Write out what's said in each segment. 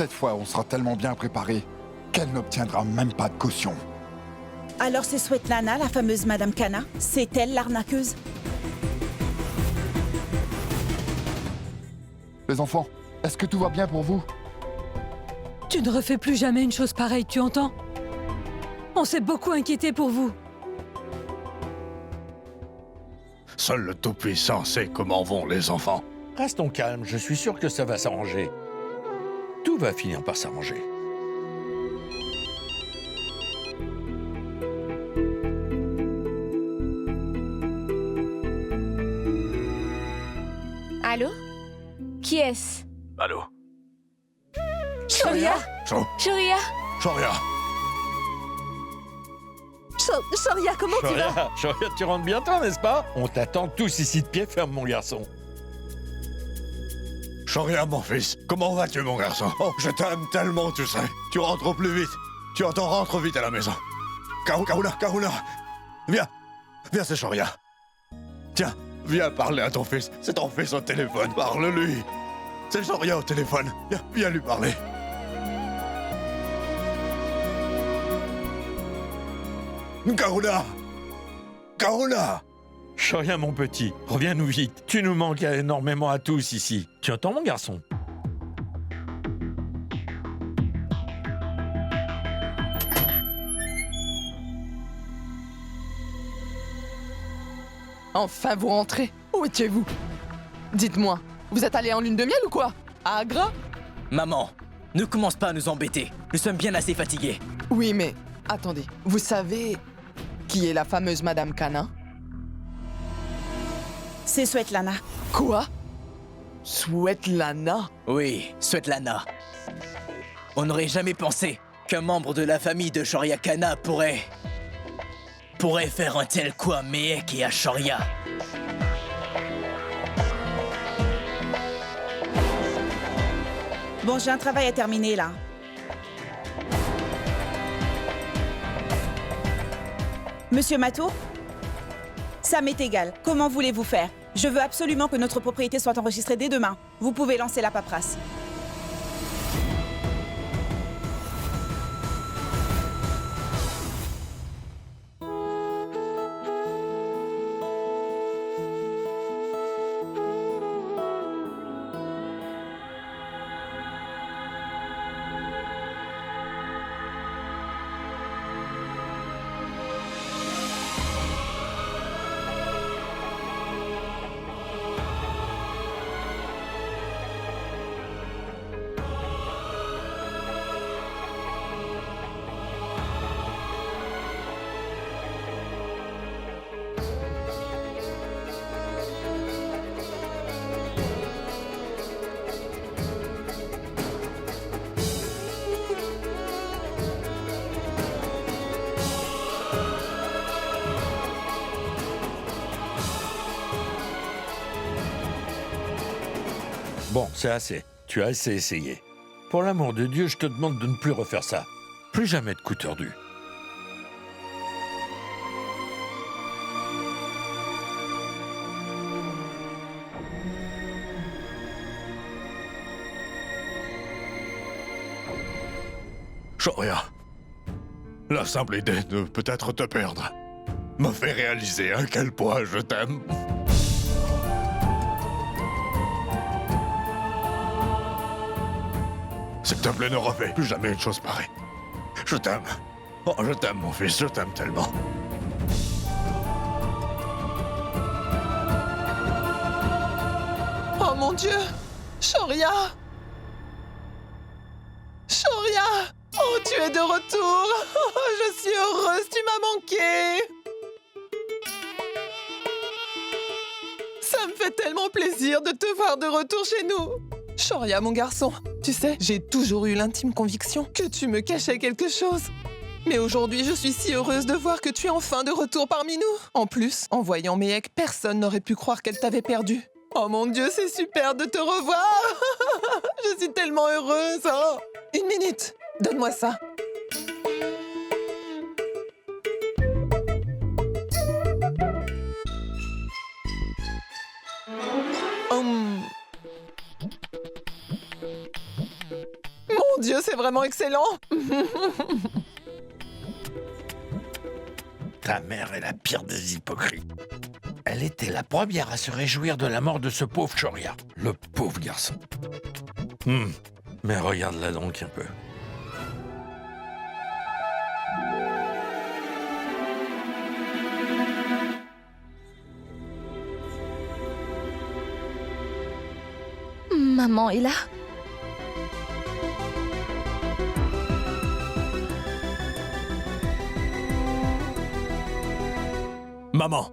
Cette fois, on sera tellement bien préparé qu'elle n'obtiendra même pas de caution. Alors c'est Svetlana, la fameuse Madame Kana? C'est elle l'arnaqueuse? Les enfants, est-ce que tout va bien pour vous? Tu ne refais plus jamais une chose pareille, tu entends? On s'est beaucoup inquiété pour vous. Seul le Tout-Puissant sait comment vont les enfants. Restons calmes, je suis sûr que ça va s'arranger. Tout va finir par s'arranger. Allô? Qui est-ce? Allô? Shoria? Shoria? Shoria! Shoria, comment tu vas? Shoria, tu rentres bientôt, n'est-ce pas? On t'attend tous ici de pied ferme, mon garçon. Shoria, mon fils, comment vas-tu, mon garçon? Oh, je t'aime tellement, tu sais. Tu rentres au plus vite. Tu entends, rentre vite à la maison. Kahuna! Viens, c'est Shoria. Tiens, viens parler à ton fils. C'est ton fils au téléphone, parle-lui. C'est Shoria au téléphone. Viens lui parler. Kahuna! Shoria, mon petit, reviens-nous vite. Tu nous manques énormément à tous ici. Tu entends, mon garçon? Enfin, vous rentrez. Où étiez-vous? Dites-moi, vous êtes allé en lune de miel ou quoi? À Agra? Maman, ne commence pas à nous embêter. Nous sommes bien assez fatigués. Oui, mais attendez, vous savez qui est la fameuse Madame Kana? C'est Svetlana. Quoi? Svetlana? Oui, Svetlana. On n'aurait jamais pensé qu'un membre de la famille de Shoria Kana pourrait faire un tel coup à Mehek et à Shoria. Bon, j'ai un travail à terminer là. Monsieur Mato? Ça m'est égal. Comment voulez-vous faire? Je veux absolument que notre propriété soit enregistrée dès demain. Vous pouvez lancer la paperasse. Bon, c'est assez. Tu as assez essayé. Pour l'amour de Dieu, je te demande de ne plus refaire ça. Plus jamais de coups tordus. Shoria, la simple idée de peut-être te perdre me fait réaliser à quel point je t'aime. S'il te plaît, ne refais plus jamais une chose pareille. Je t'aime. Oh, je t'aime, mon fils, je t'aime tellement. Oh mon Dieu! Shoria! Shoria! Oh, tu es de retour! Oh, je suis heureuse, tu m'as manqué! Ça me fait tellement plaisir de te voir de retour chez nous! Shoria, mon garçon, tu sais, j'ai toujours eu l'intime conviction que tu me cachais quelque chose. Mais aujourd'hui, je suis si heureuse de voir que tu es enfin de retour parmi nous. En plus, en voyant Mehek, personne n'aurait pu croire qu'elle t'avait perdu. Oh mon Dieu, c'est super de te revoir. Je suis tellement heureuse. Oh. Une minute, donne-moi ça. Mon c'est vraiment excellent. Ta mère est la pire des hypocrites. Elle était la première à se réjouir de la mort de ce pauvre Shoria. Le pauvre garçon. Mais regarde-la donc un peu. Maman est là. Maman!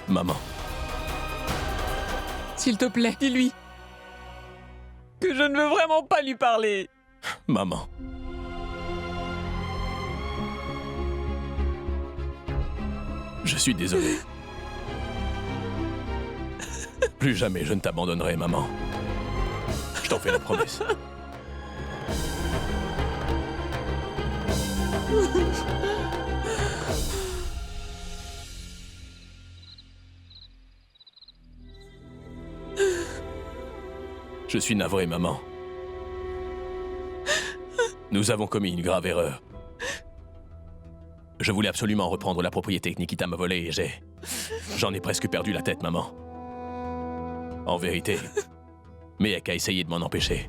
Maman. S'il te plaît, dis-lui que je ne veux vraiment pas lui parler. Maman. Je suis désolé. Plus jamais je ne t'abandonnerai, maman. Je t'en fais la promesse. Je suis navré, maman. Nous avons commis une grave erreur. Je voulais absolument reprendre la propriété que Nikita m'a volée et j'en ai presque perdu la tête, maman. En vérité, Mehek a essayé de m'en empêcher.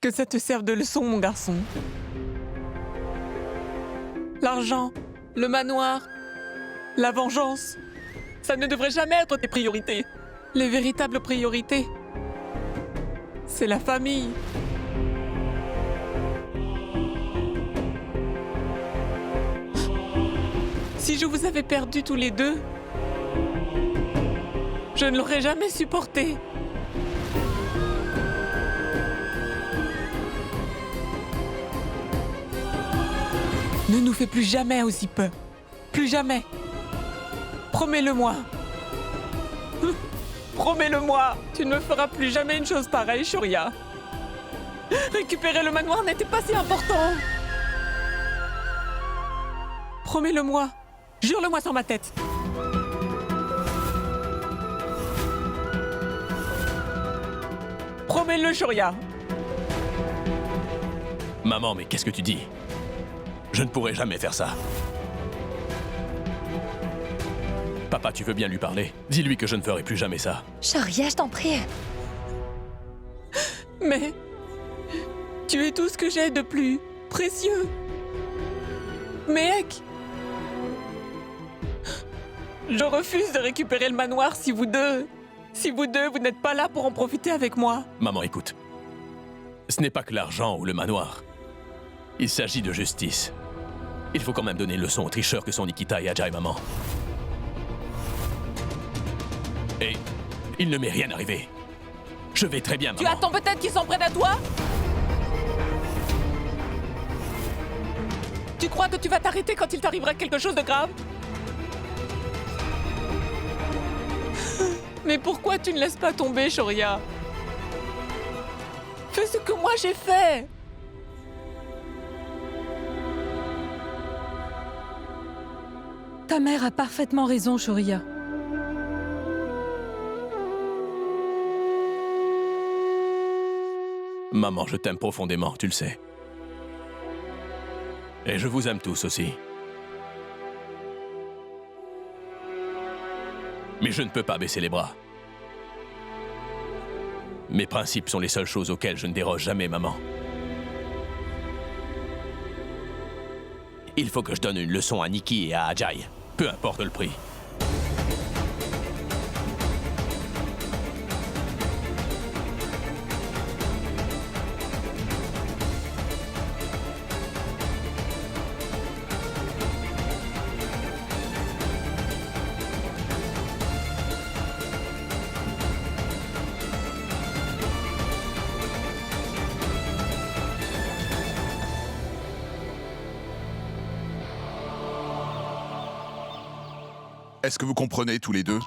Que ça te serve de leçon, mon garçon. L'argent, le manoir, la vengeance, ça ne devrait jamais être tes priorités. Les véritables priorités, c'est la famille. Si je vous avais perdus tous les deux, je ne l'aurais jamais supporté. Ne nous fais plus jamais aussi peu. Plus jamais. Promets-le-moi. Promets-le-moi. Tu ne me feras plus jamais une chose pareille, Shoria. Récupérer le manoir n'était pas si important. Promets-le-moi. Jure-le-moi sur ma tête. Promets-le, Shoria. Maman, mais qu'est-ce que tu dis? Je ne pourrai jamais faire ça. Papa, tu veux bien lui parler? Dis-lui que je ne ferai plus jamais ça. Shoria, je t'en prie. Mais tu es tout ce que j'ai de plus précieux. Mehek, je refuse de récupérer le manoir si vous deux, vous n'êtes pas là pour en profiter avec moi. Maman, écoute. Ce n'est pas que l'argent ou le manoir. Il s'agit de justice. Il faut quand même donner une leçon aux tricheurs que sont Nikita et Ajay, maman. Et il ne m'est rien arrivé. Je vais très bien, maman. Tu attends peut-être qu'ils s'en prennent à toi? Tu crois que tu vas t'arrêter quand il t'arrivera quelque chose de grave? Mais pourquoi tu ne laisses pas tomber, Shoria? Fais ce que moi j'ai fait. Ta mère a parfaitement raison, Shoria. Maman, je t'aime profondément, tu le sais. Et je vous aime tous aussi. Mais je ne peux pas baisser les bras. Mes principes sont les seules choses auxquelles je ne déroge jamais, maman. Il faut que je donne une leçon à Nikki et à Ajay, peu importe le prix. Est-ce que vous comprenez tous les deux?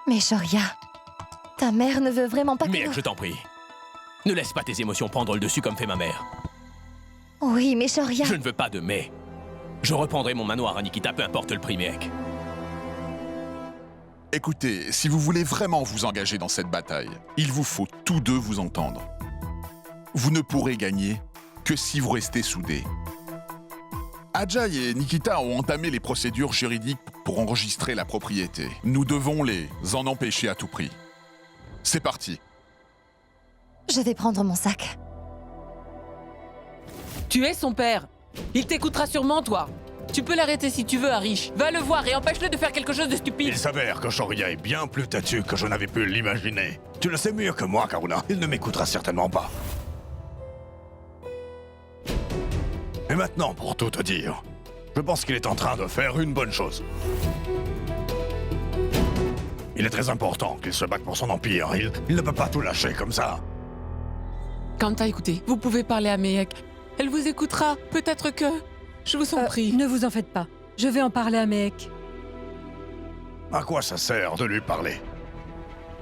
Mais Shoria, ta mère ne veut vraiment pas que Mehek, nous... je t'en prie. Ne laisse pas tes émotions prendre le dessus comme fait ma mère. Oui, mais Shoria... Je ne veux pas de mais. Je reprendrai mon manoir à Nikita, peu importe le prix, Mehek. Écoutez, si vous voulez vraiment vous engager dans cette bataille, il vous faut tous deux vous entendre. Vous ne pourrez gagner que si vous restez soudés. Ajay et Nikita ont entamé les procédures juridiques pour enregistrer la propriété. Nous devons les en empêcher à tout prix. C'est parti. Je vais prendre mon sac. Tu es son père. Il t'écoutera sûrement, toi. Tu peux l'arrêter si tu veux, Harish. Va le voir et empêche-le de faire quelque chose de stupide. Il s'avère que Shoria est bien plus têtu que je n'avais pu l'imaginer. Tu le sais mieux que moi, Karuna. Il ne m'écoutera certainement pas. Et maintenant, pour tout te dire, je pense qu'il est en train de faire une bonne chose. Il est très important qu'il se batte pour son empire. Il ne peut pas tout lâcher comme ça. Kanta, écoutez, vous pouvez parler à Mehek. Elle vous écoutera. Peut-être que... Je vous en prie. Ne vous en faites pas. Je vais en parler à Mehek. À quoi ça sert de lui parler?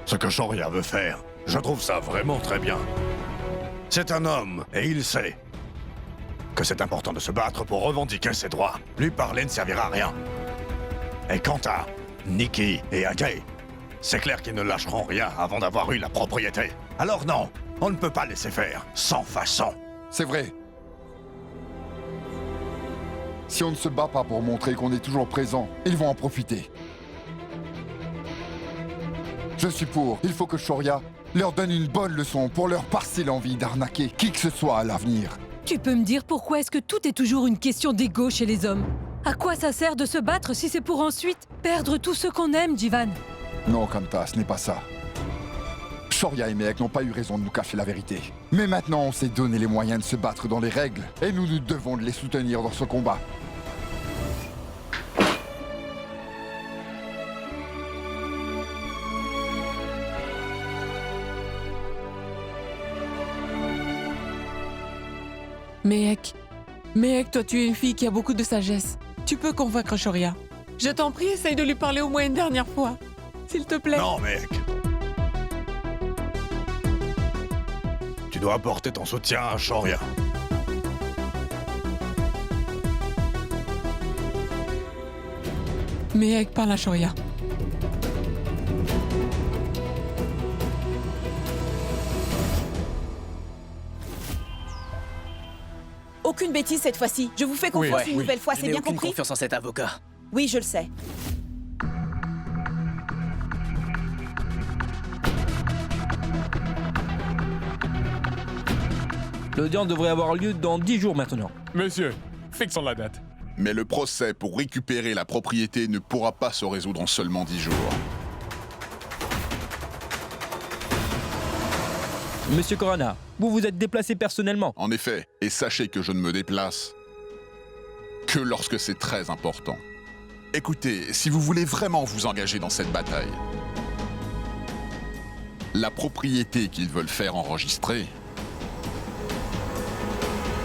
Ce que Shoria veut faire, je trouve ça vraiment très bien. C'est un homme, et il sait que c'est important de se battre pour revendiquer ses droits. Lui parler ne servira à rien. Et quant à Nikki et Ajay, c'est clair qu'ils ne lâcheront rien avant d'avoir eu la propriété. Alors non, on ne peut pas laisser faire, sans façon. C'est vrai. Si on ne se bat pas pour montrer qu'on est toujours présent, ils vont en profiter. Je suis pour. Il faut que Shoria leur donne une bonne leçon pour leur passer l'envie d'arnaquer qui que ce soit à l'avenir. Tu peux me dire pourquoi est-ce que tout est toujours une question d'ego chez les hommes? À quoi ça sert de se battre si c'est pour ensuite perdre tout ce qu'on aime, Jivan? Non, Kanta, ce n'est pas ça. Shoria et Mehek n'ont pas eu raison de nous cacher la vérité. Mais maintenant, on s'est donné les moyens de se battre dans les règles, et nous devons de les soutenir dans ce combat. Mehek, toi tu es une fille qui a beaucoup de sagesse. Tu peux convaincre Shoria. Je t'en prie, essaye de lui parler au moins une dernière fois. S'il te plaît. Non, mec. Tu dois apporter ton soutien à Shoria. Mehek, parle à Shoria. Aucune bêtise cette fois-ci. Je vous fais confiance une nouvelle fois, Je c'est n'ai bien aucune compris? confiance en cet avocat. Oui, je le sais. L'audience devrait avoir lieu dans 10 jours maintenant. Monsieur, fixons la date. Mais le procès pour récupérer la propriété ne pourra pas se résoudre en seulement 10 jours. Monsieur Corana, vous vous êtes déplacé personnellement. En effet, et sachez que je ne me déplace que lorsque c'est très important. Écoutez, si vous voulez vraiment vous engager dans cette bataille, la propriété qu'ils veulent faire enregistrer,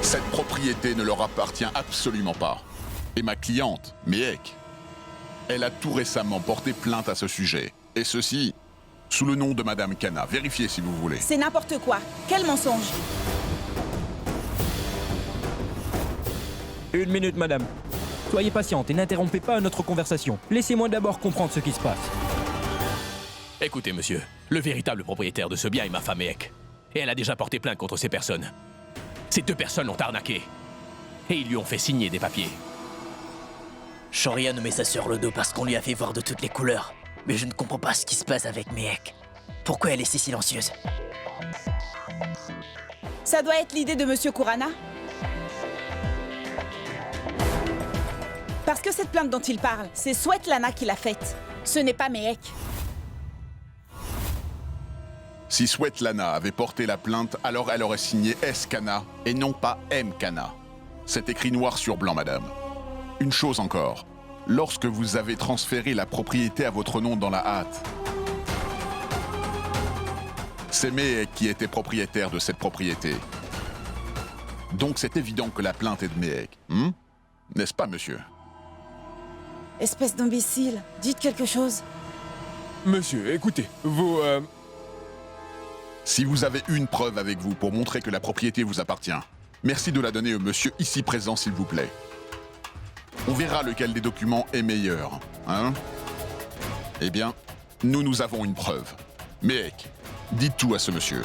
cette propriété ne leur appartient absolument pas. Et ma cliente, Mehek, elle a tout récemment porté plainte à ce sujet. Et ceci, sous le nom de Madame Kana. Vérifiez si vous voulez. C'est n'importe quoi. Quel mensonge! Une minute, madame. Soyez patiente et n'interrompez pas notre conversation. Laissez-moi d'abord comprendre ce qui se passe. Écoutez, monsieur, le véritable propriétaire de ce bien est ma femme Mehek. Et elle a déjà porté plainte contre ces personnes. Ces deux personnes l'ont arnaqué. Et ils lui ont fait signer des papiers. Shoria nous met ça sur le dos parce qu'on lui a fait voir de toutes les couleurs. Mais je ne comprends pas ce qui se passe avec Mehek. Pourquoi elle est si silencieuse? Ça doit être l'idée de Monsieur Kurana. Parce que cette plainte dont il parle, c'est Svetlana qui l'a faite. Ce n'est pas Mehek. Si Svetlana avait porté la plainte, alors elle aurait signé S. Kana et non pas M. Kana. C'est écrit noir sur blanc, madame. Une chose encore. Lorsque vous avez transféré la propriété à votre nom dans la hâte, c'est Mehek qui était propriétaire de cette propriété. Donc c'est évident que la plainte est de Mehek. N'est-ce pas, monsieur? Espèce d'imbécile, dites quelque chose. Monsieur, écoutez, Si vous avez une preuve avec vous pour montrer que la propriété vous appartient, merci de la donner au monsieur ici présent, s'il vous plaît. On verra lequel des documents est meilleur, hein? Eh bien, nous avons une preuve. Mehek, dites tout à ce monsieur.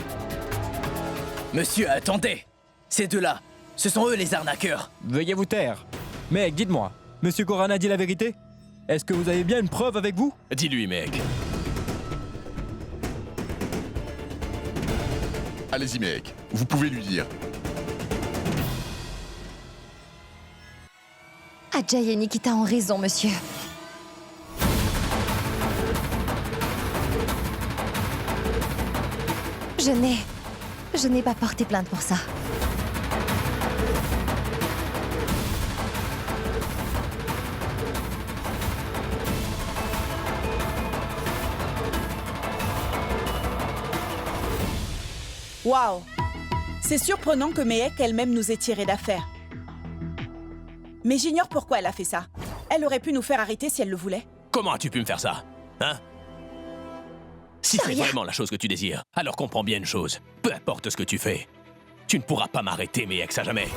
Monsieur, attendez! Ces deux-là, ce sont eux les arnaqueurs. Veuillez vous taire. Mec, dites-moi, Monsieur Koran a dit la vérité? Est-ce que vous avez bien une preuve avec vous? Dis-lui, mec. Allez-y, Mehek, vous pouvez lui dire. Ajay et Nikita ont raison, monsieur. Je n'ai pas porté plainte pour ça. Waouh! C'est surprenant que Mehek elle-même nous ait tiré d'affaire. Mais j'ignore pourquoi elle a fait ça. Elle aurait pu nous faire arrêter si elle le voulait. Comment as-tu pu me faire ça? Hein? Si c'est vraiment la chose que tu désires, alors comprends bien une chose. Peu importe ce que tu fais, tu ne pourras pas m'arrêter, Mehek, ça jamais.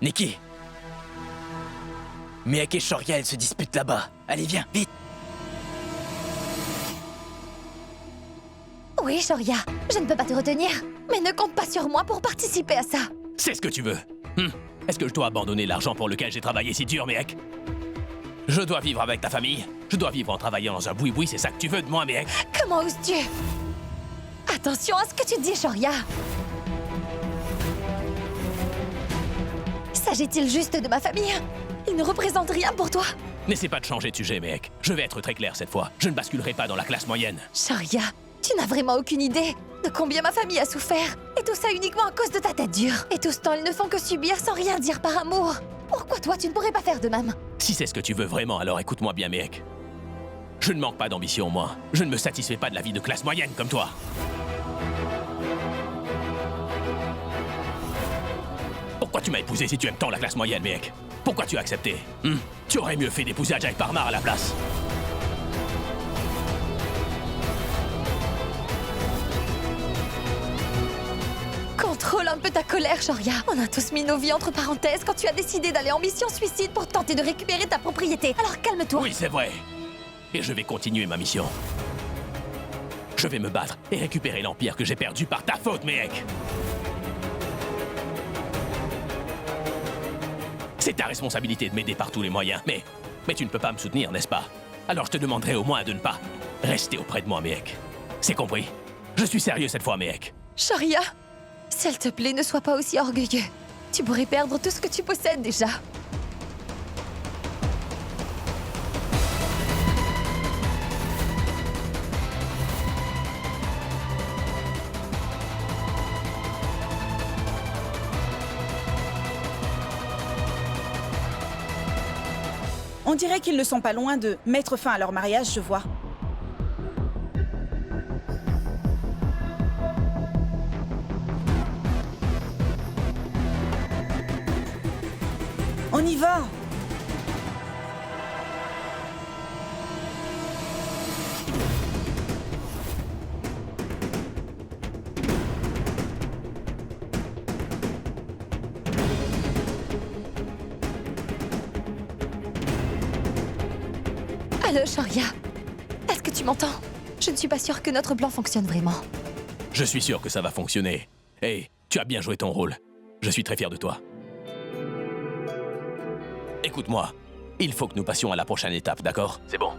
Nikki! Mehek et Shoria, elles se disputent là-bas. Allez, viens, vite! Oui, Shoria, je ne peux pas te retenir, mais ne compte pas sur moi pour participer à ça. C'est ce que tu veux. Est-ce que je dois abandonner l'argent pour lequel j'ai travaillé si dur, Mehek? Je dois vivre avec ta famille. Je dois vivre en travaillant dans un boui-boui, c'est ça que tu veux de moi, Mehek? Comment oses-tu? Attention à ce que tu dis, Shoria. S'agit-il juste de ma famille? Il ne représente rien pour toi. N'essaie pas de changer de sujet, Mehek. Je vais être très clair cette fois. Je ne basculerai pas dans la classe moyenne. Shoria, tu n'as vraiment aucune idée de combien ma famille a souffert. Et tout ça uniquement à cause de ta tête dure. Et tout ce temps, ils ne font que subir sans rien dire par amour. Pourquoi toi, tu ne pourrais pas faire de même? Si c'est ce que tu veux vraiment, alors écoute-moi bien, Mehek. Je ne manque pas d'ambition, moi. Je ne me satisfais pas de la vie de classe moyenne comme toi. Pourquoi tu m'as épousé si tu aimes tant la classe moyenne, Mehek? Pourquoi tu as accepté? Tu aurais mieux fait d'épouser Ajay Parmar à la place. Contrôle un peu ta colère, Shoria. On a tous mis nos vies entre parenthèses quand tu as décidé d'aller en mission suicide pour tenter de récupérer ta propriété. Alors calme-toi. Oui, c'est vrai. Et je vais continuer ma mission. Je vais me battre et récupérer l'Empire que j'ai perdu par ta faute, Mehek. C'est ta responsabilité de m'aider par tous les moyens, mais tu ne peux pas me soutenir, n'est-ce pas? Alors je te demanderai au moins de ne pas rester auprès de moi, Mehek. C'est compris? Je suis sérieux cette fois, Mehek. Shoria, s'il te plaît, ne sois pas aussi orgueilleux. Tu pourrais perdre tout ce que tu possèdes déjà. On dirait qu'ils ne sont pas loin de mettre fin à leur mariage, je vois. On y va! Allô, Shoria. Est-ce que tu m'entends? Je ne suis pas sûre que notre plan fonctionne vraiment. Je suis sûr que ça va fonctionner. Hey, tu as bien joué ton rôle. Je suis très fier de toi. Écoute-moi, il faut que nous passions à la prochaine étape, d'accord? C'est bon.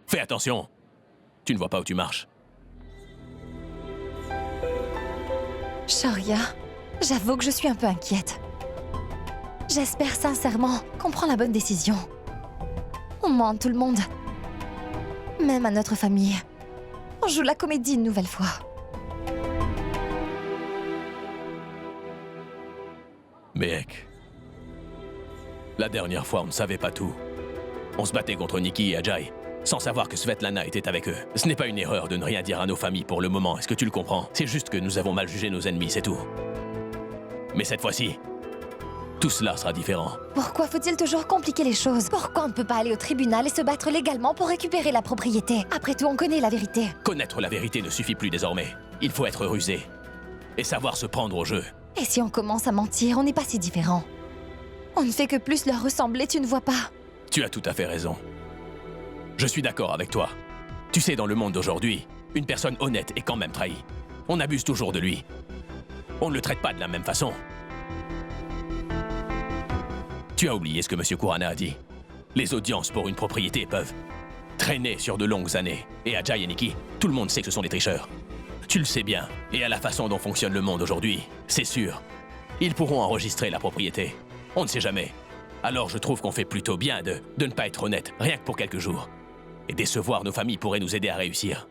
Fais attention. Tu ne vois pas où tu marches. Shoria, j'avoue que je suis un peu inquiète. J'espère sincèrement qu'on prend la bonne décision. On ment à tout le monde. Même à notre famille. On joue la comédie une nouvelle fois. Mehek, la dernière fois, on ne savait pas tout. On se battait contre Nikki et Ajay, sans savoir que Svetlana était avec eux. Ce n'est pas une erreur de ne rien dire à nos familles pour le moment, est-ce que tu le comprends? C'est juste que nous avons mal jugé nos ennemis, c'est tout. Mais cette fois-ci, tout cela sera différent. Pourquoi faut-il toujours compliquer les choses? Pourquoi on ne peut pas aller au tribunal et se battre légalement pour récupérer la propriété? Après tout, on connaît la vérité. Connaître la vérité ne suffit plus désormais. Il faut être rusé. Et savoir se prendre au jeu. Et si on commence à mentir, on n'est pas si différents. On ne fait que plus leur ressembler, tu ne vois pas? Tu as tout à fait raison. Je suis d'accord avec toi. Tu sais, dans le monde d'aujourd'hui, une personne honnête est quand même trahie. On abuse toujours de lui. On ne le traite pas de la même façon. Tu as oublié ce que M. Kurana a dit. Les audiences pour une propriété peuvent traîner sur de longues années. Et Ajay et Nikki, tout le monde sait que ce sont des tricheurs. Tu le sais bien. Et à la façon dont fonctionne le monde aujourd'hui, c'est sûr. Ils pourront enregistrer la propriété. On ne sait jamais. Alors je trouve qu'on fait plutôt bien de ne pas être honnête, rien que pour quelques jours. Et décevoir nos familles pourrait nous aider à réussir.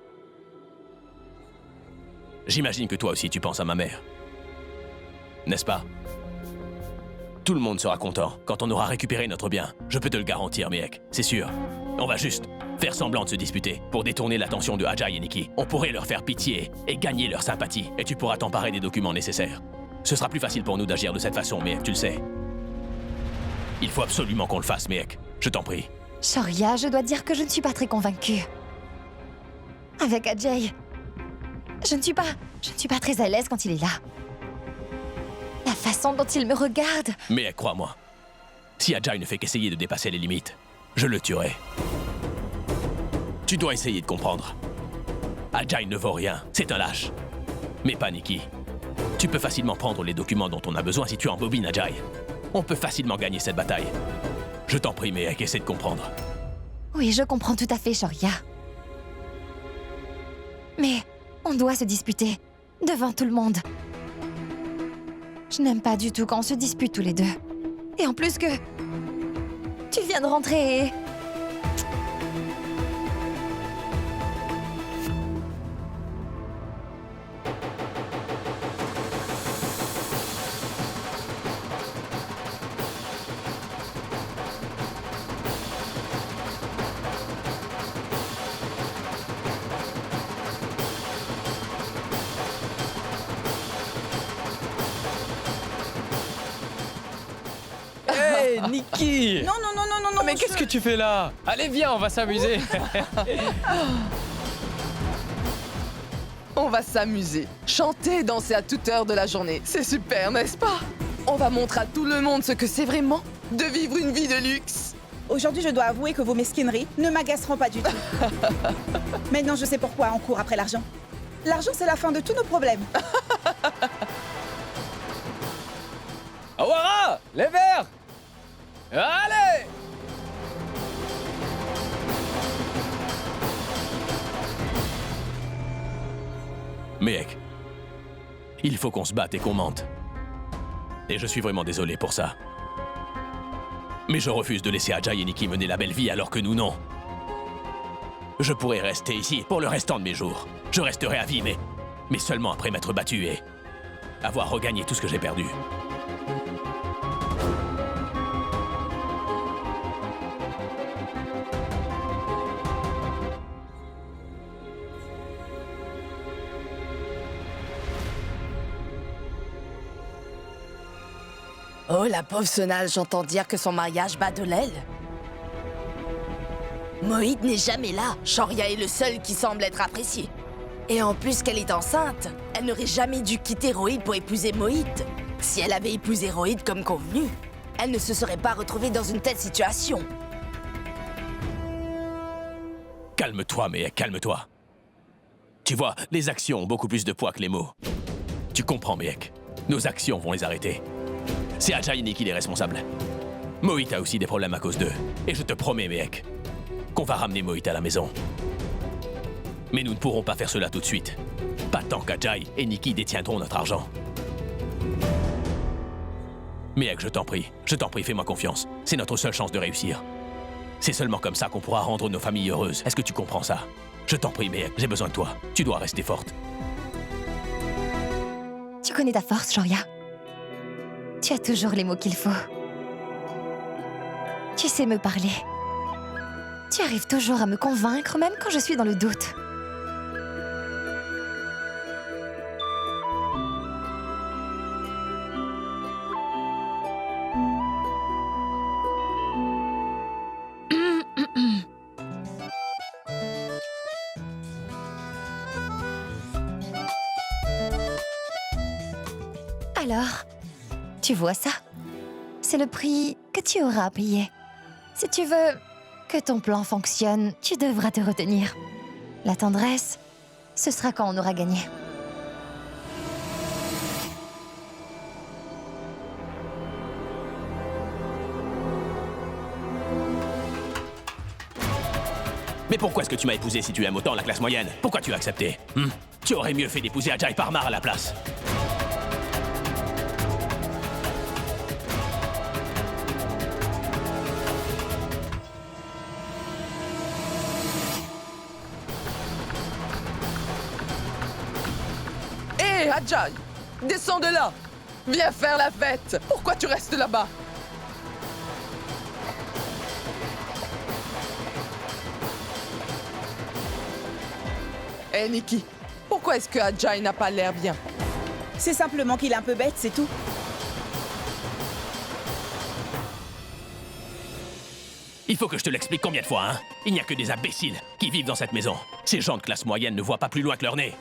J'imagine que toi aussi tu penses à ma mère. N'est-ce pas? Tout le monde sera content quand on aura récupéré notre bien. Je peux te le garantir, Mehek, c'est sûr. On va juste faire semblant de se disputer pour détourner l'attention de Ajay et Nikki. On pourrait leur faire pitié et gagner leur sympathie. Et tu pourras t'emparer des documents nécessaires. Ce sera plus facile pour nous d'agir de cette façon, Mehek, tu le sais. Il faut absolument qu'on le fasse, Mehek. Je t'en prie. Shoria, je dois dire que je ne suis pas très convaincue. Avec Ajay, je ne suis pas très à l'aise quand il est là. La façon dont il me regarde... Mais crois-moi, si Ajay ne fait qu'essayer de dépasser les limites, je le tuerai. Tu dois essayer de comprendre. Ajay ne vaut rien, c'est un lâche. Mais pas Nikki. Tu peux facilement prendre les documents dont on a besoin si tu embobines Ajay. On peut facilement gagner cette bataille. Je t'en prie, Mehek, essaie de comprendre. Oui, je comprends tout à fait, Shoria. Mais on doit se disputer, devant tout le monde. Je n'aime pas du tout quand on se dispute tous les deux. Et en plus que... Tu viens de rentrer et... Hey, Nikki! Non, non, non, non, non, non. Mais qu'est-ce que tu fais là? Allez, viens, on va s'amuser. On va s'amuser, chanter et danser à toute heure de la journée. C'est super, n'est-ce pas? On va montrer à tout le monde ce que c'est vraiment de vivre une vie de luxe. Aujourd'hui, je dois avouer que vos mesquineries ne m'agaceront pas du tout. Maintenant, je sais pourquoi on court après l'argent. L'argent, c'est la fin de tous nos problèmes. Awara! Les verts! Allez! Mehek, il faut qu'on se batte et qu'on mente. Et je suis vraiment désolé pour ça. Mais je refuse de laisser Ajay et Nikki mener la belle vie alors que nous, non. Je pourrais rester ici pour le restant de mes jours. Je resterai à vie, mais seulement après m'être battu et avoir regagné tout ce que j'ai perdu. Oh, la pauvre Sonal, j'entends dire que son mariage bat de l'aile. Mohit n'est jamais là. Shoria est le seul qui semble être apprécié. Et en plus qu'elle est enceinte, elle n'aurait jamais dû quitter Rohit pour épouser Mohit. Si elle avait épousé Rohit comme convenu, elle ne se serait pas retrouvée dans une telle situation. Calme-toi, Mehek, calme-toi. Tu vois, les actions ont beaucoup plus de poids que les mots. Tu comprends, Mehek. Nos actions vont les arrêter. C'est Ajay et Nikki les responsables. Mohit a aussi des problèmes à cause d'eux. Et je te promets, Mehek, qu'on va ramener Mohit à la maison. Mais nous ne pourrons pas faire cela tout de suite. Pas tant qu'Ajay et Nikki détiendront notre argent. Mehek, je t'en prie, fais-moi confiance. C'est notre seule chance de réussir. C'est seulement comme ça qu'on pourra rendre nos familles heureuses. Est-ce que tu comprends ça? Je t'en prie, Mehek, j'ai besoin de toi. Tu dois rester forte. Tu connais ta force, Shoria. Tu as toujours les mots qu'il faut. Tu sais me parler. Tu arrives toujours à me convaincre, même quand je suis dans le doute. Alors, tu vois ça? C'est le prix que tu auras à payer. Si tu veux que ton plan fonctionne, tu devras te retenir. La tendresse, ce sera quand on aura gagné. Mais pourquoi est-ce que tu m'as épousé si tu aimes autant la classe moyenne? Pourquoi tu as accepté? Tu aurais mieux fait d'épouser Ajay Parmar à la place. Hé, Ajay! Descends de là! Viens faire la fête! Pourquoi tu restes là-bas? Hé, Nikki, pourquoi est-ce que Ajay n'a pas l'air bien? C'est simplement qu'il est un peu bête, c'est tout. Il faut que je te l'explique combien de fois, hein? Il n'y a que des imbéciles qui vivent dans cette maison. Ces gens de classe moyenne ne voient pas plus loin que leur nez.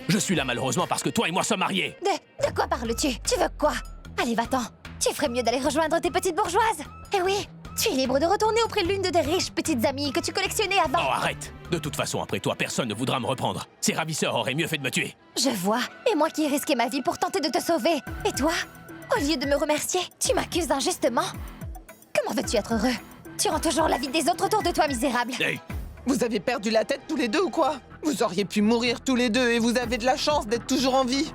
Je suis là malheureusement parce que toi et moi sommes mariés. De quoi parles-tu? Tu veux quoi? Allez, va-t'en. Tu ferais mieux d'aller rejoindre tes petites bourgeoises. Eh oui, tu es libre de retourner auprès de l'une de tes riches petites amies que tu collectionnais avant. Oh, arrête! De toute façon, après toi, personne ne voudra me reprendre. Ces ravisseurs auraient mieux fait de me tuer. Je vois. Et moi qui ai risqué ma vie pour tenter de te sauver. Et toi? Au lieu de me remercier, tu m'accuses injustement. Comment veux-tu être heureux? Tu rends toujours la vie des autres autour de toi, misérable. Hey. Vous avez perdu la tête tous les deux ou quoi? Vous auriez pu mourir tous les deux et vous avez de la chance d'être toujours en vie.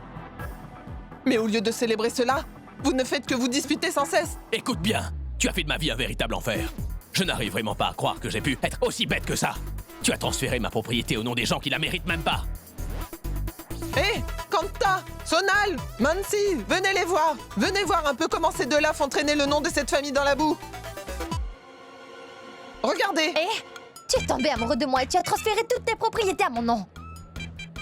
Mais au lieu de célébrer cela, vous ne faites que vous disputer sans cesse. Écoute bien, tu as fait de ma vie un véritable enfer. Je n'arrive vraiment pas à croire que j'ai pu être aussi bête que ça. Tu as transféré ma propriété au nom des gens qui la méritent même pas. Hé, Kanta, Sonal, Mansi, venez les voir. Venez voir un peu comment ces deux-là font traîner le nom de cette famille dans la boue. Regardez. Tu es tombé amoureux de moi et tu as transféré toutes tes propriétés à mon nom.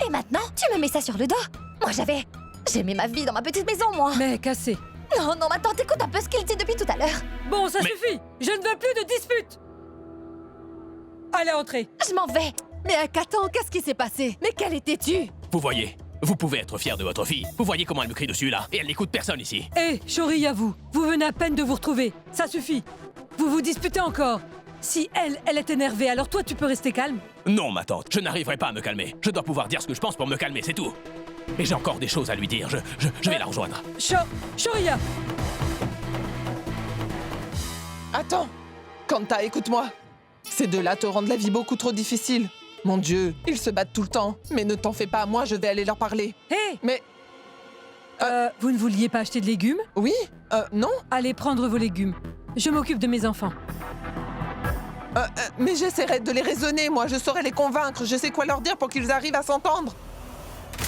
Et maintenant, tu me mets ça sur le dos. Moi, j'aimais ma vie dans ma petite maison, moi. Mais cassé. Non, non, attends, écoute un peu ce qu'il dit depuis tout à l'heure. Bon, ça suffit. Je ne veux plus de dispute. Allez, entrez. Je m'en vais. Mais attends, qu'est-ce qui s'est passé? Mais quelle étais-tu? Vous voyez, vous pouvez être fier de votre fille. Vous voyez comment elle me crie dessus là. Et elle n'écoute personne ici. Hé, Shoria, vous venez à peine de vous retrouver. Ça suffit. Vous vous disputez encore. Si elle est énervée, alors toi, tu peux rester calme? Non, ma tante, je n'arriverai pas à me calmer. Je dois pouvoir dire ce que je pense pour me calmer, c'est tout. Et j'ai encore des choses à lui dire. Je vais la rejoindre. Shoria! Attends. Kanta, écoute-moi. Ces deux-là te rendent la vie beaucoup trop difficile. Mon Dieu, ils se battent tout le temps. Mais ne t'en fais pas, moi, je vais aller leur parler. Hé! Mais... Vous ne vouliez pas acheter de légumes? Oui, non. Allez prendre vos légumes. Je m'occupe de mes enfants. Mais j'essaierai de les raisonner, moi. Je saurai les convaincre. Je sais quoi leur dire pour qu'ils arrivent à s'entendre.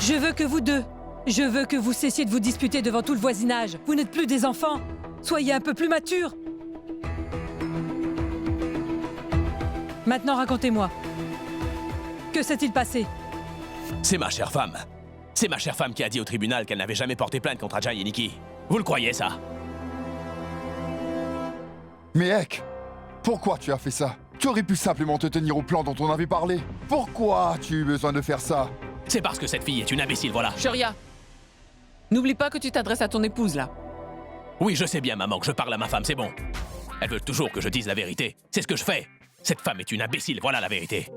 Je veux que vous deux. Je veux que vous cessiez de vous disputer devant tout le voisinage. Vous n'êtes plus des enfants. Soyez un peu plus matures. Maintenant, racontez-moi. Que s'est-il passé? C'est ma chère femme. C'est ma chère femme qui a dit au tribunal qu'elle n'avait jamais porté plainte contre Ajay et Nikki. Vous le croyez, ça? Mehek, pourquoi tu as fait ça? Tu aurais pu simplement te tenir au plan dont on avait parlé. Pourquoi as-tu eu besoin de faire ça? C'est parce que cette fille est une imbécile, voilà. Shoria, n'oublie pas que tu t'adresses à ton épouse, là. Oui, je sais bien, maman, que je parle à ma femme, c'est bon. Elle veut toujours que je dise la vérité. C'est ce que je fais. Cette femme est une imbécile, voilà la vérité.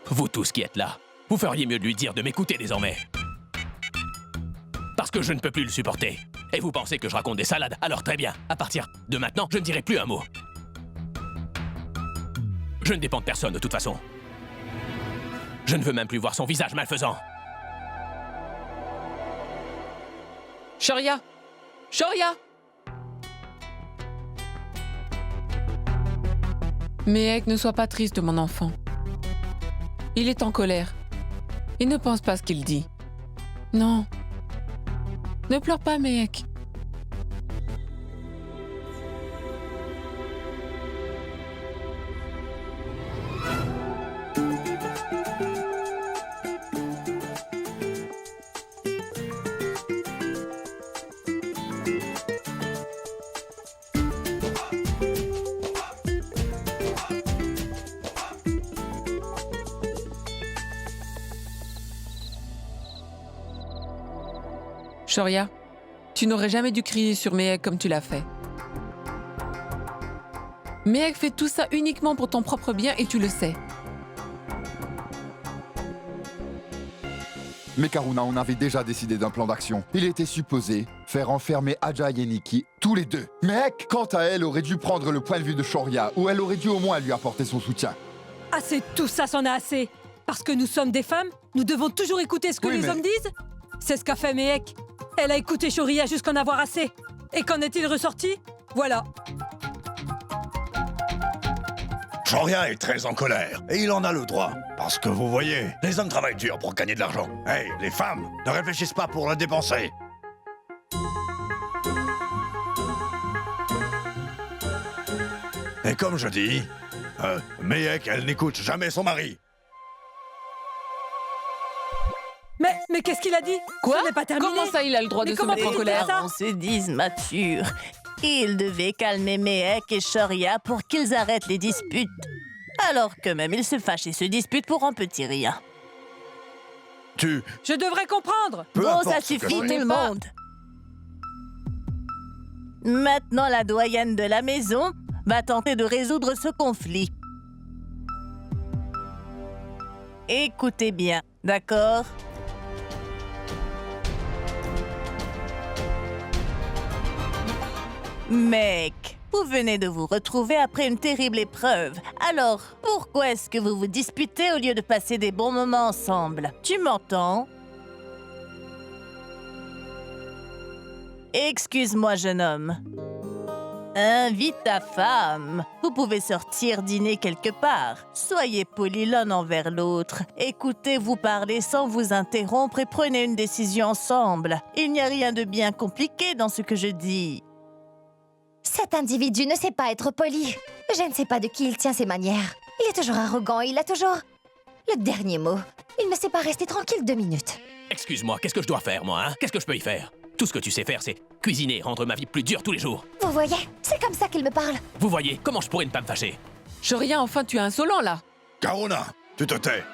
Vous tous qui êtes là, vous feriez mieux de lui dire de m'écouter désormais. Parce que je ne peux plus le supporter. Et vous pensez que je raconte des salades? Alors très bien, à partir de maintenant, je ne dirai plus un mot. Je ne dépends de personne de toute façon. Je ne veux même plus voir son visage malfaisant. Shoria! Shoria! Mehek, ne sois pas triste, mon enfant. Il est en colère. Il ne pense pas ce qu'il dit. Non. Ne pleure pas, Mehek. Shoria, tu n'aurais jamais dû crier sur Mehek comme tu l'as fait. Mehek fait tout ça uniquement pour ton propre bien et tu le sais. Mais Karuna, on avait déjà décidé d'un plan d'action. Il était supposé faire enfermer Ajay et Nikki, tous les deux. Mehek, quant à elle, aurait dû prendre le point de vue de Shoria, ou elle aurait dû au moins lui apporter son soutien. Assez, tout ça, c'en a assez. Parce que nous sommes des femmes, nous devons toujours écouter ce que les hommes disent. C'est ce qu'a fait Mehek. Elle a écouté Shoria jusqu'à en avoir assez. Et qu'en est-il ressorti? Voilà. Shoria est très en colère, et il en a le droit. Parce que vous voyez, les hommes travaillent dur pour gagner de l'argent. Hey, les femmes ne réfléchissent pas pour le dépenser. Et comme je dis, Mehek, elle n'écoute jamais son mari. Mais qu'est-ce qu'il a dit? Quoi? Ce n'est pas terminé. Comment ça, il a le droit de se mettre en colère? On se dise mature. Il devait calmer Mehek et Shoria pour qu'ils arrêtent les disputes. Alors que même ils se fâchent et se disputent pour un petit rien. Je devrais comprendre. Bon, ça suffit tout le monde. Maintenant, la doyenne de la maison va tenter de résoudre ce conflit. Écoutez bien, d'accord? Mec, vous venez de vous retrouver après une terrible épreuve. Alors, pourquoi est-ce que vous vous disputez au lieu de passer des bons moments ensemble? Tu m'entends? Excuse-moi, jeune homme. Invite ta femme. Vous pouvez sortir dîner quelque part. Soyez polis l'un envers l'autre. Écoutez-vous parler sans vous interrompre et prenez une décision ensemble. Il n'y a rien de bien compliqué dans ce que je dis. Cet individu ne sait pas être poli. Je ne sais pas de qui il tient ses manières. Il est toujours arrogant et il a toujours le dernier mot. Il ne sait pas rester tranquille 2 minutes. Excuse-moi, qu'est-ce que je dois faire, moi, hein? Qu'est-ce que je peux y faire? Tout ce que tu sais faire, c'est cuisiner, rendre ma vie plus dure tous les jours. Vous voyez, c'est comme ça qu'il me parle. Vous voyez, comment je pourrais ne pas me fâcher? Shoria, enfin, tu es insolent, là. Karuna, tu te tais.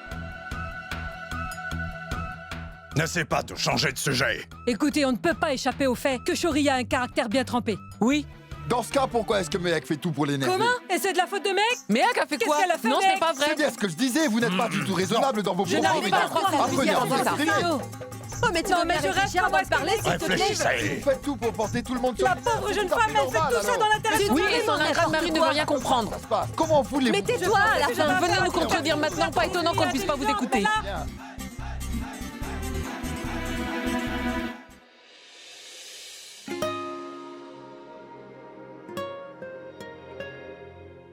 N'essaie pas de changer de sujet. Écoutez, on ne peut pas échapper au fait que Shoria a un caractère bien trempé. Oui. Dans ce cas, pourquoi est-ce que Mehek fait tout pour l'énerver? Comment? Et c'est de la faute de Mehek? Mehek a fait quoi? Qu'est-ce qu'elle a fait? Non, Mehek c'est pas vrai. C'est bien ce que je disais, vous n'êtes pas du tout raisonnable dans vos propos. Je n'arrive pas à croire que Apprenez à vous exprimer. Oh, mais tu Non, veux mais bien je reste réfléchir avant de pas parler, s'il te plaît. Réfléchissez. Vous faites tout pour porter tout le monde sur La les pauvre nerfs, jeune c'est tout à femme, fait elle fait normal, tout ça alors. dans l'intérêt de Oui, tout le et son monde. ingrate mari ne veut rien comprendre. Comment voulez-vous? Mais tais-toi à la fin. Venez nous contredire maintenant, pas étonnant qu'on ne puisse pas vous écouter. Bien.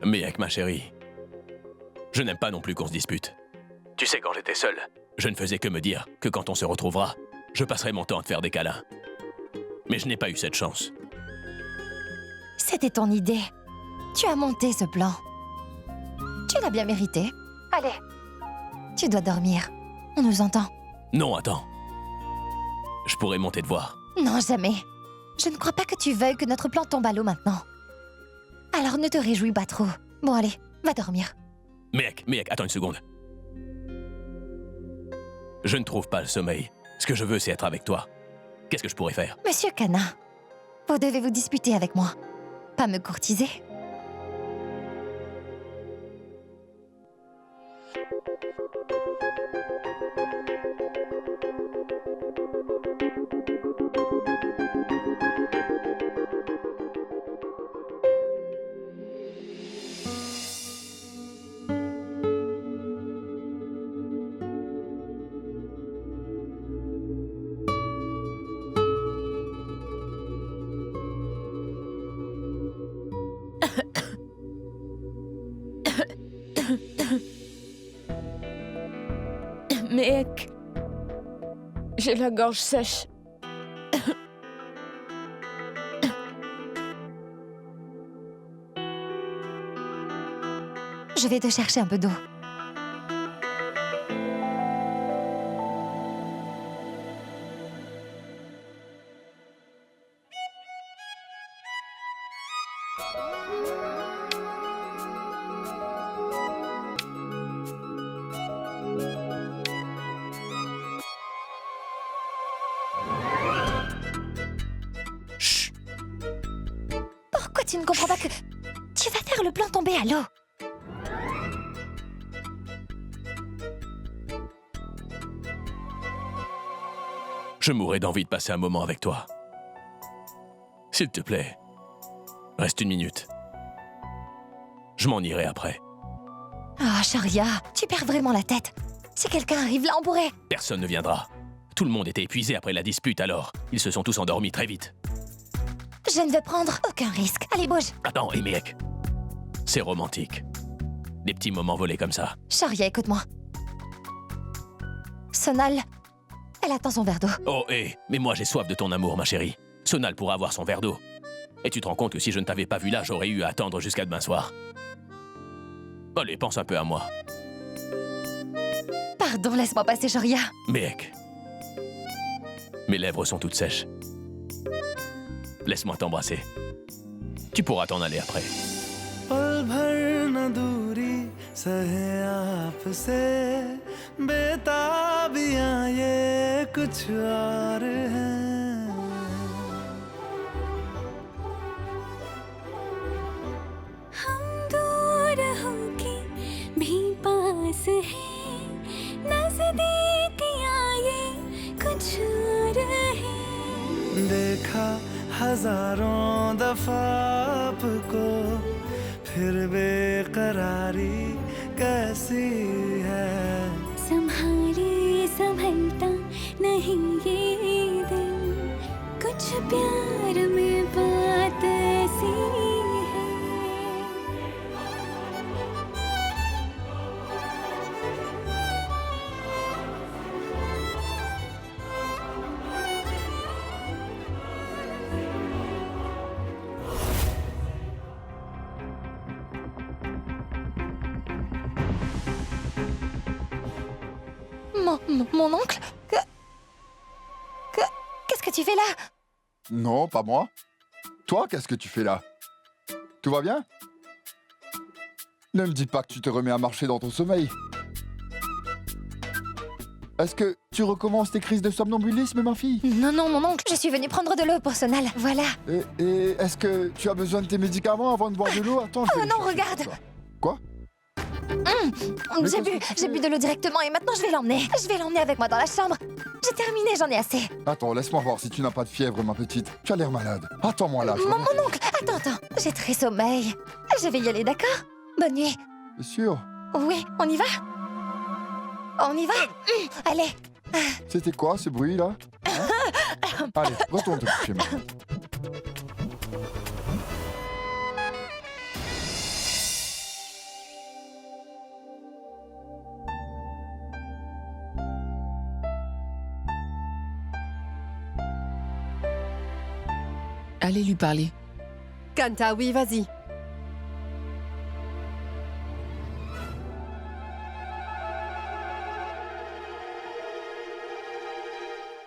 Mehek, ma chérie, je n'aime pas non plus qu'on se dispute. Tu sais, quand j'étais seul, je ne faisais que me dire que quand on se retrouvera, je passerai mon temps à te faire des câlins. Mais je n'ai pas eu cette chance. C'était ton idée. Tu as monté ce plan. Tu l'as bien mérité. Allez, tu dois dormir. On nous entend. Non, attends. Je pourrais monter te voir. Non, jamais. Je ne crois pas que tu veuilles que notre plan tombe à l'eau maintenant. Alors ne te réjouis pas trop. Bon, allez, va dormir. Mehek, attends une seconde. Je ne trouve pas le sommeil. Ce que je veux, c'est être avec toi. Qu'est-ce que je pourrais faire? Monsieur Kana, vous devez vous disputer avec moi. Pas me courtiser. Mehek, j'ai la gorge sèche. Je vais te chercher un peu d'eau. Chut. Pourquoi tu ne comprends pas que... Tu vas faire le plan tomber à l'eau. Je mourrais d'envie de passer un moment avec toi. S'il te plaît, reste 1 minute. Je m'en irai après. Oh, Shoria, tu perds vraiment la tête. Si quelqu'un arrive là, on pourrait... Personne ne viendra. Tout le monde était épuisé après la dispute alors. Ils se sont tous endormis très vite. Je ne veux prendre aucun risque. Allez, bouge. Attends, Mehek. C'est romantique. Des petits moments volés comme ça. Shoria, écoute-moi. Sonal, elle attend son verre d'eau. Oh, mais moi j'ai soif de ton amour, ma chérie. Sonal pourra avoir son verre d'eau. Et tu te rends compte que si je ne t'avais pas vu là, j'aurais eu à attendre jusqu'à demain soir. Allez, pense un peu à moi. Pardon, laisse-moi passer, Shoria. Mehek. Mes lèvres sont toutes sèches. Laisse-moi t'embrasser. Tu pourras t'en aller après. पल भर न दूरी सहे आपसे बेताबियां ये कुछ और हैं हम दूर होके भी पास हैं नजदीकियां ये कुछ और हैं देखा हजारों दफा आपको फिर बेकरारी कैसी है संभाले संभलता नहीं ये दिल कुछ प्यार में बात ऐसी है Mon oncle Qu'est-ce que tu fais là? Non, pas moi. Toi, qu'est-ce que tu fais là? Tout va bien? Ne me dis pas que tu te remets à marcher dans ton sommeil. Est-ce que tu recommences tes crises de somnambulisme, ma fille? Non, non, mon oncle, je suis venue prendre de l'eau pour Sonal, voilà. Et est-ce que tu as besoin de tes médicaments avant de boire de l'eau? Attends, je vais Oh les non, chercher regarde! pour toi. Quoi? J'ai bu de l'eau directement et maintenant je vais l'emmener. Je vais l'emmener avec moi dans la chambre. J'ai terminé, j'en ai assez. Attends, laisse-moi voir si tu n'as pas de fièvre, ma petite. Tu as l'air malade. Attends-moi là, je reviens. Mon oncle, attends. J'ai très sommeil. Je vais y aller, d'accord? Bonne nuit. T'es sûr? Oui, on y va? On y va? Allez. C'était quoi ce bruit là? Hein? Allez, retourne te coucher maintenant. Allez lui parler. Kanta, oui, vas-y.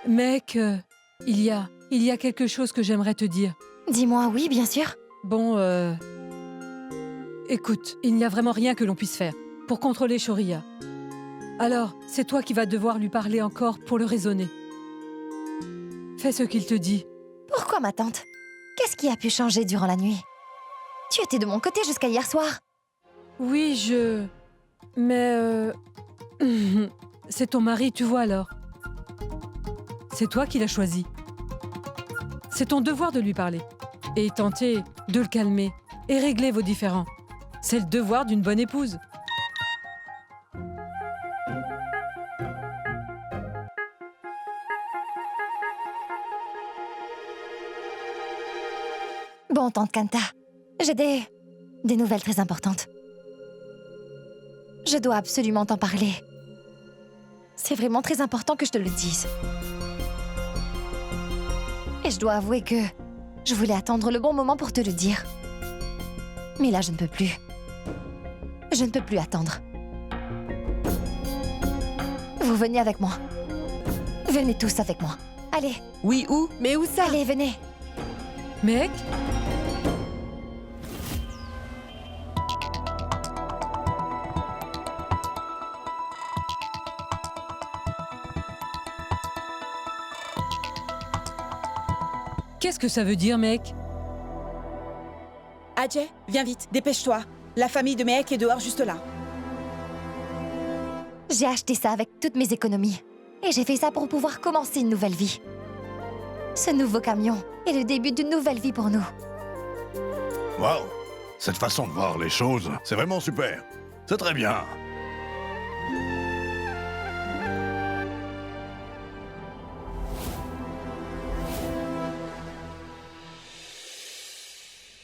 Mec, il y a quelque chose que j'aimerais te dire. Dis-moi, oui, bien sûr. Bon, écoute, il n'y a vraiment rien que l'on puisse faire pour contrôler Shoria. Alors, c'est toi qui vas devoir lui parler encore pour le raisonner. Fais ce qu'il te dit. Pourquoi, ma tante? Qu'est-ce qui a pu changer durant la nuit? Tu étais de mon côté jusqu'à hier soir. Oui, Mais c'est ton mari, tu vois alors. C'est toi qui l'as choisi. C'est ton devoir de lui parler. Et tenter de le calmer et régler vos différends. C'est le devoir d'une bonne épouse. Bon, tante Kanta, j'ai des nouvelles très importantes. Je dois absolument t'en parler. C'est vraiment très important que je te le dise. Et je dois avouer que je voulais attendre le bon moment pour te le dire. Mais là, je ne peux plus. Je ne peux plus attendre. Vous venez avec moi. Venez tous avec moi. Allez. Oui, où? Mais où ça? Allez, venez. Mec? Qu'est-ce que ça veut dire, mec? Ajay, viens vite, dépêche-toi. La famille de Mehek est dehors juste là. J'ai acheté ça avec toutes mes économies. Et j'ai fait ça pour pouvoir commencer une nouvelle vie. Ce nouveau camion est le début d'une nouvelle vie pour nous. Waouh! Cette façon de voir les choses, c'est vraiment super. C'est très bien.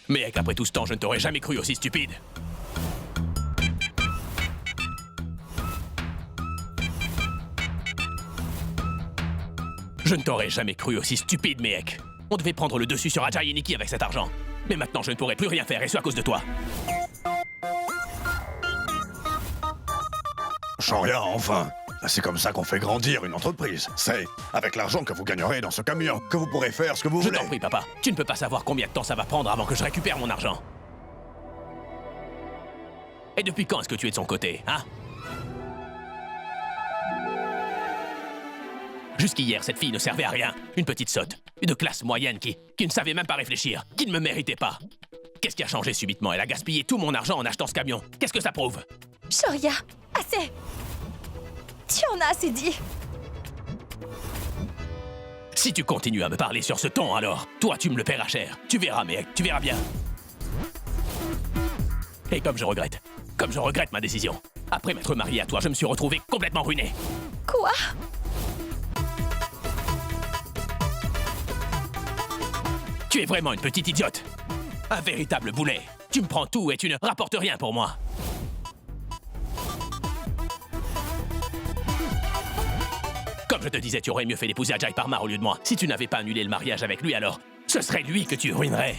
Mehek, après tout ce temps, je ne t'aurais jamais cru aussi stupide. Je ne t'aurais jamais cru aussi stupide, Mehek. On devait prendre le dessus sur Ajay et Nikki avec cet argent. Mais maintenant, je ne pourrai plus rien faire, et c'est à cause de toi. Shoria, enfin! C'est comme ça qu'on fait grandir une entreprise. C'est avec l'argent que vous gagnerez dans ce camion que vous pourrez faire ce que vous Je voulez. t'en prie, papa. Tu ne peux pas savoir combien de temps ça va prendre avant que je récupère mon argent. Et depuis quand est-ce que tu es de son côté, hein? Jusqu'hier, cette fille ne servait à rien. Une petite sotte. Une classe moyenne qui ne savait même pas réfléchir. Qui ne me méritait pas. Qu'est-ce qui a changé subitement? Elle a gaspillé tout mon argent en achetant ce camion. Qu'est-ce que ça prouve? Shoria, assez! Tu en as assez dit. Si tu continues à me parler sur ce ton, alors, toi, tu me le paieras cher. Tu verras, mec, tu verras bien. Et comme je regrette ma décision. Après m'être marié à toi, je me suis retrouvé complètement ruiné. Quoi? Tu es vraiment une petite idiote. Un véritable boulet. Tu me prends tout et tu ne rapportes rien pour moi. Comme je te disais, tu aurais mieux fait d'épouser Ajay Parmar au lieu de moi. Si tu n'avais pas annulé le mariage avec lui, alors ce serait lui que tu ruinerais.